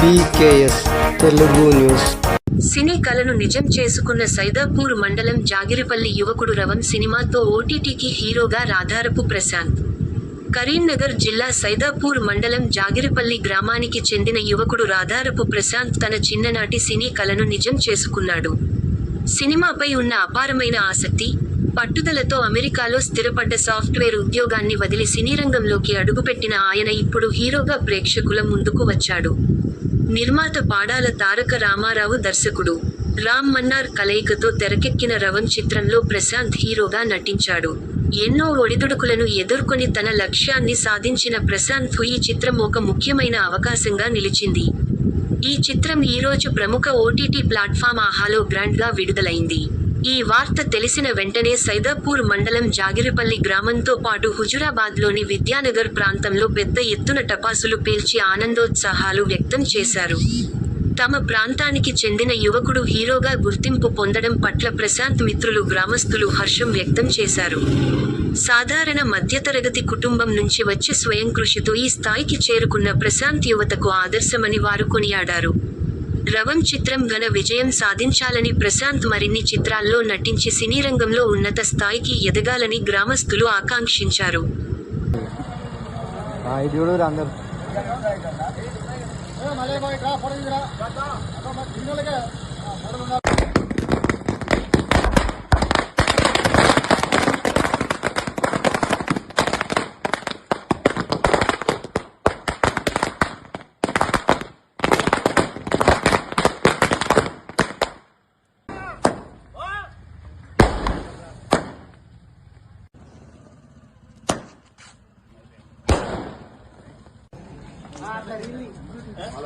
వీకేఎస్ Telugu news. సినీ కలను నిజం చేసుకున్న సైదాపూర్ మండలం జాగిరిపల్లి యువకుడు రవం సినిమాతో ఓటీటీకి హీరోగా రాధారపు ప్రశాంత్. కరీంనగర్ జిల్లా సైదాపూర్ మండలం జాగిరిపల్లి గ్రామానికి చెందిన యువకుడు రాధారపు ప్రశాంత్ తన చిన్ననాటి సినీ కలను నిజం చేసుకున్నాడు. సినిమాపై ఉన్న అపారమైన ఆసక్తి, పట్టుదలతో అమెరికాలో స్థిరపడ్డ సాఫ్ట్వేర్ ఉద్యోగాన్ని వదిలి సినీరంగంలోకి అడుగుపెట్టిన ఆయన ఇప్పుడు హీరోగా ప్రేక్షకుల ముందుకు వచ్చాడు. నిర్మాత పాడాల తారక రామారావు, దర్శకుడు రామ్ మన్నార్ కలయికతో తెరకెక్కిన రవం చిత్రంలో ప్రశాంత్ హీరోగా నటించాడు. ఎన్నో ఒడిదుడుకులను ఎదుర్కొని తన లక్ష్యాన్ని సాధించిన ప్రశాంత్ ఈ చిత్రం ఒక ముఖ్యమైన అవకాశంగా నిలిచింది. ఈ చిత్రం ఈరోజు ప్రముఖ ఓటీటీ ప్లాట్ఫామ్ ఆహాలో గ్రాండ్గా విడుదలైంది. ఈ వార్త తెలిసిన వెంటనే సైదాపూర్ మండలం జాగిరిపల్లి గ్రామంతో పాటు హుజురాబాద్లోని విద్యానగర్ ప్రాంతంలో పెద్ద ఎత్తున టపాసులు పేల్చి ఆనందోత్సాహాలు వ్యక్తం చేశారు. తమ ప్రాంతానికి చెందిన యువకుడు హీరోగా గుర్తింపు పొందడం పట్ల ప్రశాంత్ మిత్రులు, గ్రామస్తులు హర్షం వ్యక్తం చేశారు. సాధారణ మధ్యతరగతి కుటుంబం నుంచి వచ్చి స్వయం కృషితో ఈ స్థాయికి చేరుకున్న ప్రశాంత్ యువతకు ఆదర్శమని వారు కొనియాడారు. రవం చిత్రం ఘన విజయం సాధించాలని, ప్రశాంత్ మరిన్ని చిత్రాల్లో నటించి సినీరంగంలో ఉన్నత స్థాయికి ఎదగాలని గ్రామస్తులు ఆకాంక్షించారు.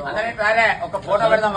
అందరినీ ఒక ఫోటో పెడదాం.